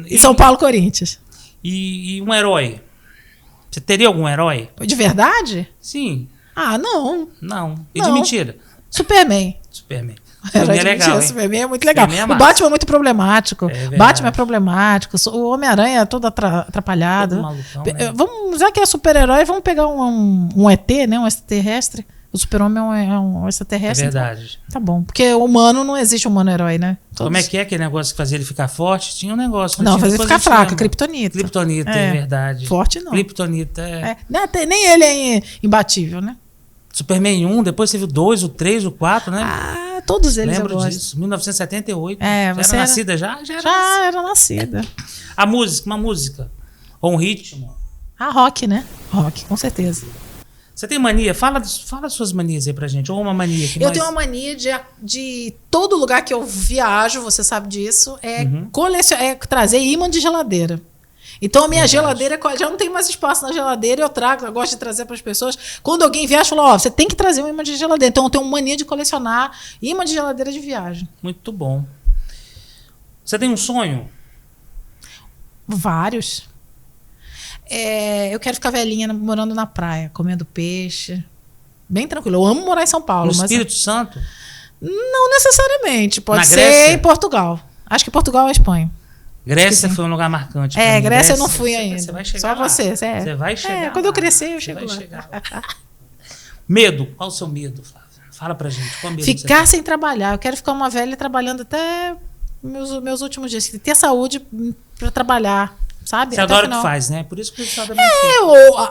E São Paulo, Corinthians. E um herói? Você teria algum herói? De verdade? Sim. Não. Não. E Não. de mentira? Superman. Superman. Herói Superman é de legal, mentira, hein? Superman é muito legal. Superman é O massa. Batman é muito problemático. verdade. Batman é problemático. O Homem-Aranha é todo atrapalhado. Todo malucão, né? Já que é super-herói, vamos pegar um ET, né? Um extraterrestre. O super-homem é um É extraterrestre. verdade. Então, tá bom. Porque humano não existe humano-herói, né? Como é que é aquele negócio que fazia ele ficar forte? Tinha um negócio. Não, tinha, fazer ele depois a ficar gente fraca. lembra. Kryptonita. Kryptonita, é verdade. Forte não. Kryptonita Nem ele é imbatível, né? Superman 1, depois teve o 2, o 3, o 4, né? Todos eles Lembro eu gosto. disso. 1978. Você era nascida já? Já era nascida. A música, uma música. Ou um ritmo. Rock, né? Rock, com certeza. Você tem mania? Fala das suas manias aí pra gente. Ou uma mania que Eu tenho uma mania de todo lugar que eu viajo, você sabe disso, trazer imã de geladeira. Então a minha geladeira já não tem mais espaço na geladeira, eu gosto de trazer para as pessoas. Quando alguém viaja, eu falo, você tem que trazer um imã de geladeira. Então eu tenho uma mania de colecionar imã de geladeira de viagem. Muito bom. Você tem um sonho? Vários. Eu quero ficar velhinha morando na praia, comendo peixe. Bem tranquilo. Eu amo morar em São Paulo. No Espírito Santo? Não necessariamente. Pode Na ser Grécia? em Portugal. Acho que Portugal é Espanha. Grécia foi um lugar marcante. Grécia eu não fui ainda. Você vai chegar Só lá. você. Você vai chegar quando lá. eu crescer, eu Você chego vai lá. chegar lá. Medo. Qual o seu medo, Flávia? Fala pra gente. Qual medo Ficar você sem trabalhar. Eu quero ficar uma velha trabalhando até meus últimos dias. Ter saúde para trabalhar, sabe? Você Até adora o final. que faz, né? Por isso que você sabe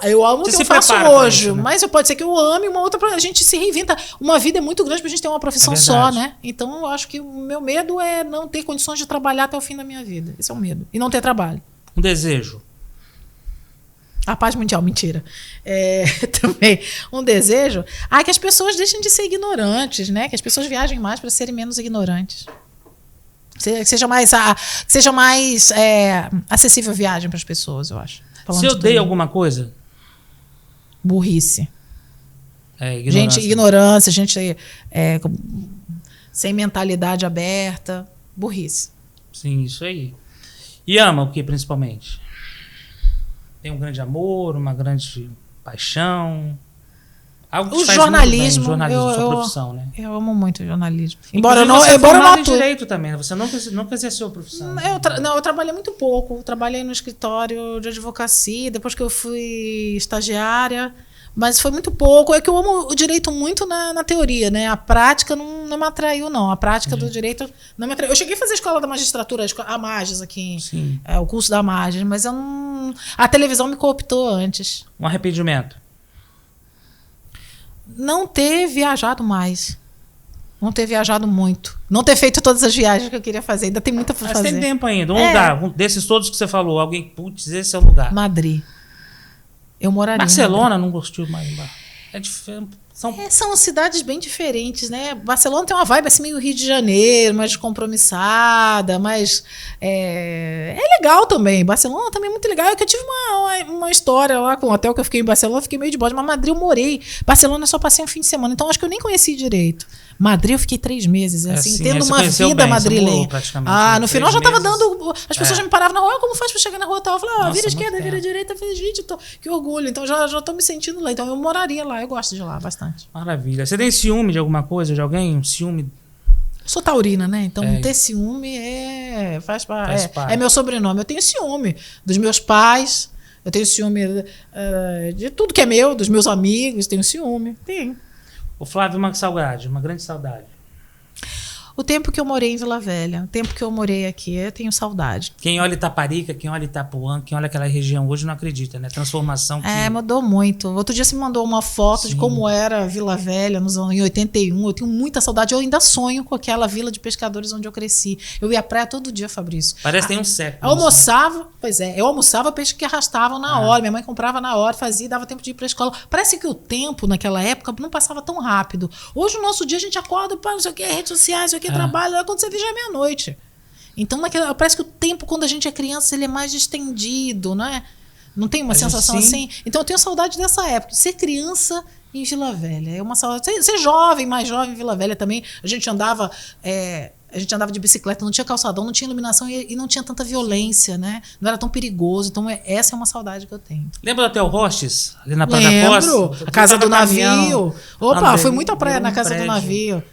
Eu amo o Você que se eu faço prepara pra hoje, isso, né? mas pode ser que eu ame uma outra. A gente se reinventa. Uma vida é muito grande pra gente ter uma profissão É só, verdade. né? Então eu acho que o meu medo é não ter condições de trabalhar até o fim da minha vida. Esse é o medo. E não ter trabalho. Um desejo. A paz mundial, mentira. Também um desejo. Que as pessoas deixem de ser ignorantes, né? Que as pessoas viajem mais para serem menos ignorantes. Que seja mais acessível a viagem para as pessoas, eu acho. Falando Você de odeia tudo. alguma coisa? Burrice. Ignorância. Gente, ignorância, gente sem mentalidade aberta. Burrice. Sim, isso aí. E ama o que, principalmente? Tem um grande amor, uma grande paixão? Algo que O te faz muito jornalismo, bem, jornalismo, sua eu- profissão, né? Eu amo muito o jornalismo. Inclusive, Embora eu você é não formada em atue. direito também, né? Você nunca exerceu a profissão. Eu trabalhei muito pouco. Trabalhei no escritório de advocacia, depois que eu fui estagiária. Mas foi muito pouco. É que eu amo o direito muito na teoria, né? A prática não me atraiu, não. A prática do direito não me atraiu. Eu cheguei a fazer a escola da magistratura, a Magis aqui. Sim. O curso da Magis, mas eu não... A televisão me cooptou antes. Um arrependimento. Não ter viajado mais. Não ter viajado muito. Não ter feito todas as viagens que eu queria fazer. Ainda tem muita pra Mas fazer. tem tempo ainda. Um lugar, desses todos que você falou, alguém, putz, esse é o lugar. Madrid. Eu moraria. em Barcelona não gostou mais. É diferente. São cidades bem diferentes, né? Barcelona tem uma vibe assim meio Rio de Janeiro, mais compromissada, mas é legal também. Barcelona também é muito legal. Eu tive uma história lá com o hotel que eu fiquei em Barcelona, fiquei meio de bode, mas Madrid eu morei. Barcelona eu só passei um fim de semana, então acho que eu nem conheci direito. Madrid eu fiquei 3 meses, assim, tendo uma vida madrilenha. No final já tava dando. As pessoas já me paravam na rua, como faz pra chegar na rua tal? Eu falei, vira esquerda, vira direita. Eu falei, gente, que orgulho. Então já tô me sentindo lá. Então eu moraria lá, eu gosto de lá bastante. Maravilha. Você tem ciúme de alguma coisa, de alguém? Um ciúme? Eu sou taurina, né? Então ter ciúme faz parte. É meu sobrenome. Eu tenho ciúme dos meus pais, eu tenho ciúme de tudo que é meu, dos meus amigos, tenho ciúme. Tenho. O Flávio, uma saudade, uma grande saudade. O tempo que eu morei em Vila Velha, o tempo que eu morei aqui, eu tenho saudade. Quem olha Itaparica, quem olha Itapuã, quem olha aquela região hoje não acredita, né? Transformação que... mudou muito. Outro dia você me mandou uma foto de como era Vila Velha em 81. Eu tenho muita saudade. Eu ainda sonho com aquela vila de pescadores onde eu cresci. Eu ia à praia todo dia, Fabrício. Parece que tem um século. Eu almoçava peixe que arrastavam na hora. Minha mãe comprava na hora, fazia, dava tempo de ir para a escola. Parece que o tempo naquela época não passava tão rápido. Hoje, no nosso dia, a gente acorda, não sei o que, redes sociais, isso aqui, trabalho, quando você vê já é meia-noite. Então, parece que o tempo, quando a gente é criança, ele é mais estendido, não é? Não tem uma sensação assim? Então, eu tenho saudade dessa época, de ser criança em Vila Velha. É uma saudade. Ser jovem, mais jovem em Vila Velha também. A gente andava de bicicleta, não tinha calçadão, não tinha iluminação e não tinha tanta violência, né? Não era tão perigoso. Então, essa é uma saudade que eu tenho. Lembra do Hotel Rostes? Ali na Praia da Costa? A Casa do Navio. Opa, fui muito à praia na Casa do Navio.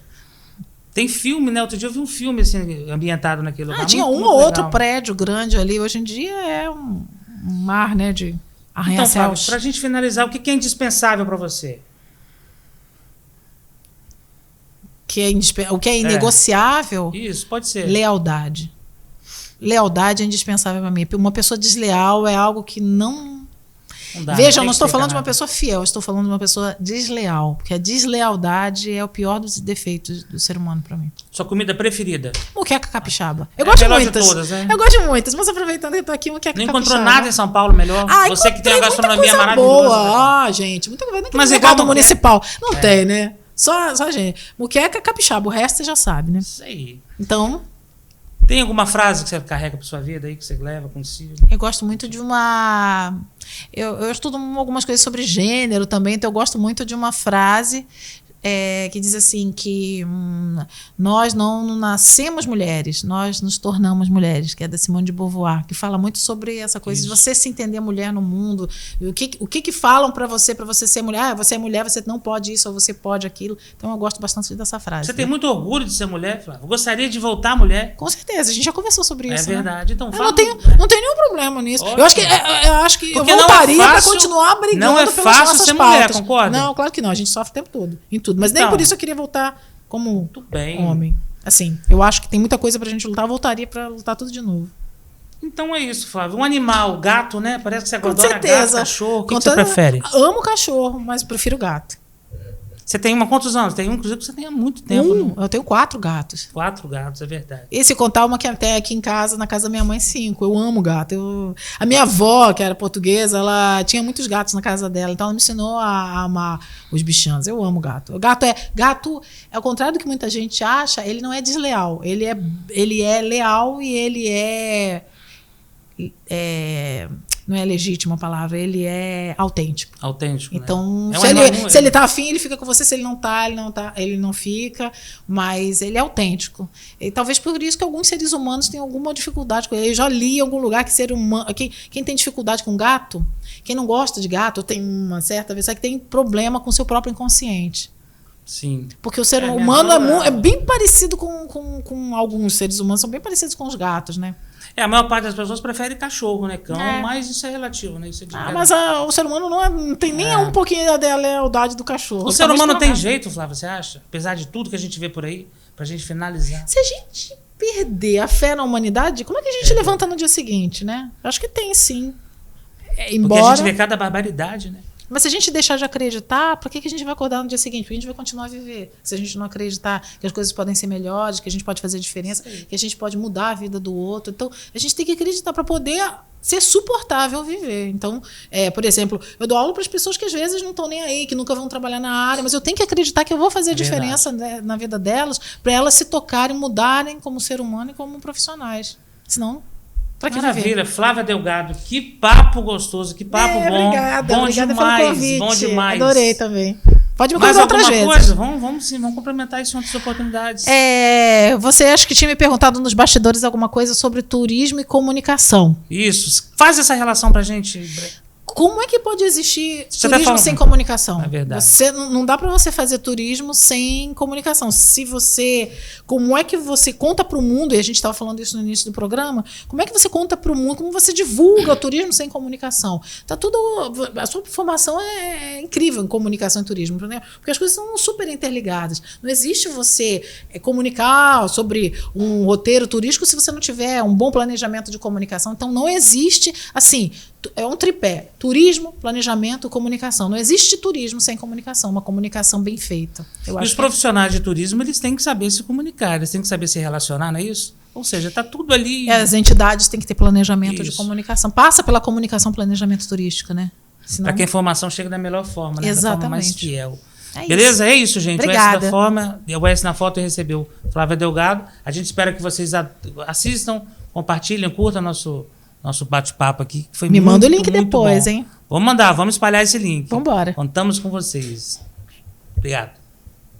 Tem filme, né? Outro dia eu vi um filme assim, ambientado naquele lugar. Tinha um ou outro prédio grande ali. Hoje em dia é um mar, né, de arranha-céus. Então, para a gente finalizar, o que é indispensável para você? O que é inegociável? Isso, pode ser. Lealdade. Lealdade é indispensável para mim. Uma pessoa desleal é algo que não dá. Veja, eu não estou falando de uma pessoa fiel, eu estou falando de uma pessoa desleal. Porque a deslealdade é o pior dos defeitos do ser humano para mim. Sua comida preferida? Moqueca capixaba. Eu gosto de muitas. Todas, né? Eu gosto de muitas, mas aproveitando que eu tô aqui, moqueca capixaba. Não encontrou nada em São Paulo melhor? Você que tem uma gastronomia maravilhosa. Boa. Gente, muita coisa. Mas igual do municipal. Não tem, né? Só gente. Moqueca capixaba, o resto você já sabe, né? Isso aí. Então... Tem alguma frase que você carrega para sua vida aí, que você leva consigo? Eu gosto muito de uma... Eu estudo algumas coisas sobre gênero também, então eu gosto muito de uma frase que diz assim que nós não nascemos mulheres, nós nos tornamos mulheres, que é da Simone de Beauvoir, que fala muito sobre essa coisa de você se entender mulher no mundo, o que falam para você ser mulher, você é mulher, você não pode isso ou você pode aquilo. Então eu gosto bastante dessa frase. Você tem muito orgulho de ser mulher, Flávia? Gostaria de voltar mulher? Com certeza, a gente já conversou sobre isso. É verdade. Né? Então, não tenho nenhum problema nisso. Eu acho que eu voltaria para continuar brigando não é pelas fácil nossas ser pautas. Mulher, concorda? Não, claro que não, a gente sofre o tempo todo, em tudo. Mas nem por isso eu queria voltar como homem. Assim, eu acho que tem muita coisa pra gente lutar. Eu voltaria pra lutar tudo de novo. Então é isso, Flávio. Um animal, gato, né? Parece que você adora certeza. Gato, cachorro. O que você prefere? Amo cachorro, mas prefiro gato. Você tem quantos anos? Tem inclusive, que você tem há muito tempo. Eu tenho 4 gatos. 4 gatos, é verdade. E se contar uma que até aqui em casa, na casa da minha mãe, 5. Eu amo gato. A minha avó, que era portuguesa, ela tinha muitos gatos na casa dela. Então ela me ensinou a amar os bichinhos. Eu amo gato. Gato, ao contrário do que muita gente acha, ele não é desleal. Ele é leal e ele não é legítima a palavra, ele é autêntico. Autêntico, então, né? Se ele tá afim, ele fica com você. Se ele não tá, ele não fica. Mas ele é autêntico. E talvez por isso que alguns seres humanos têm alguma dificuldade com ele. Eu já li em algum lugar que ser humano... Quem tem dificuldade com gato, quem não gosta de gato, tem uma certa vez, é que tem problema com o seu próprio inconsciente. Sim. Porque o ser humano é bem parecido com alguns seres humanos, são bem parecidos com os gatos, né? A maior parte das pessoas prefere cachorro, né? Cão, mas isso é relativo, né? Isso é mas o ser humano não tem nem um pouquinho da lealdade do cachorro. O ser humano tem jeito, Flávia, você acha? Apesar de tudo que a gente vê por aí, pra gente finalizar. Se a gente perder a fé na humanidade, como é que a gente levanta no dia seguinte, né? Eu acho que tem, sim. Porque a gente vê cada barbaridade, né? Mas se a gente deixar de acreditar, por que a gente vai acordar no dia seguinte? Porque a gente vai continuar a viver. Se a gente não acreditar que as coisas podem ser melhores, que a gente pode fazer diferença, que a gente pode mudar a vida do outro. Então, a gente tem que acreditar para poder ser suportável viver. Então, por exemplo, eu dou aula para as pessoas que às vezes não estão nem aí, que nunca vão trabalhar na área, mas eu tenho que acreditar que eu vou fazer a diferença, né, na vida delas, para elas se tocarem, mudarem como ser humano e como profissionais. Senão, para que viver? Maravilha, Flávia Delgado, que papo gostoso, que papo bom. Obrigada, Bom obrigada demais, pelo convite. bom demais. Adorei também. Pode me Mais convidar outras alguma vezes. coisa? Vamos sim, vamos complementar isso em outras oportunidades. Você acha que tinha me perguntado nos bastidores alguma coisa sobre turismo e comunicação. Isso, faz essa relação pra gente. Como é que pode existir Você turismo sem comunicação? É verdade. Não dá para você fazer turismo sem comunicação. Como é que você conta para o mundo, e a gente estava falando isso no início do programa, como é que você conta para o mundo, como você divulga o turismo sem comunicação? A sua formação é incrível em comunicação e turismo, né? Porque as coisas são super interligadas. Não existe você comunicar sobre um roteiro turístico se você não tiver um bom planejamento de comunicação. Então não existe assim. É um tripé: turismo, planejamento, comunicação. Não existe turismo sem comunicação, uma comunicação bem feita. E os profissionais de turismo, eles têm que saber se comunicar, eles têm que saber se relacionar, não é isso? Ou seja, está tudo ali. As entidades têm que ter planejamento de comunicação. Passa pela comunicação, planejamento turístico, né? Para que a informação chegue da melhor forma, né? Exatamente. Da forma mais fiel. É beleza? É isso, gente. Obrigada. O S na Foto recebeu Flávia Delgado. A gente espera que vocês assistam, compartilhem, curtam nosso bate-papo aqui. Foi Me manda o link muito depois, bom. hein? Vamos mandar, vamos espalhar esse link. Vamos embora. Contamos com vocês. Obrigado.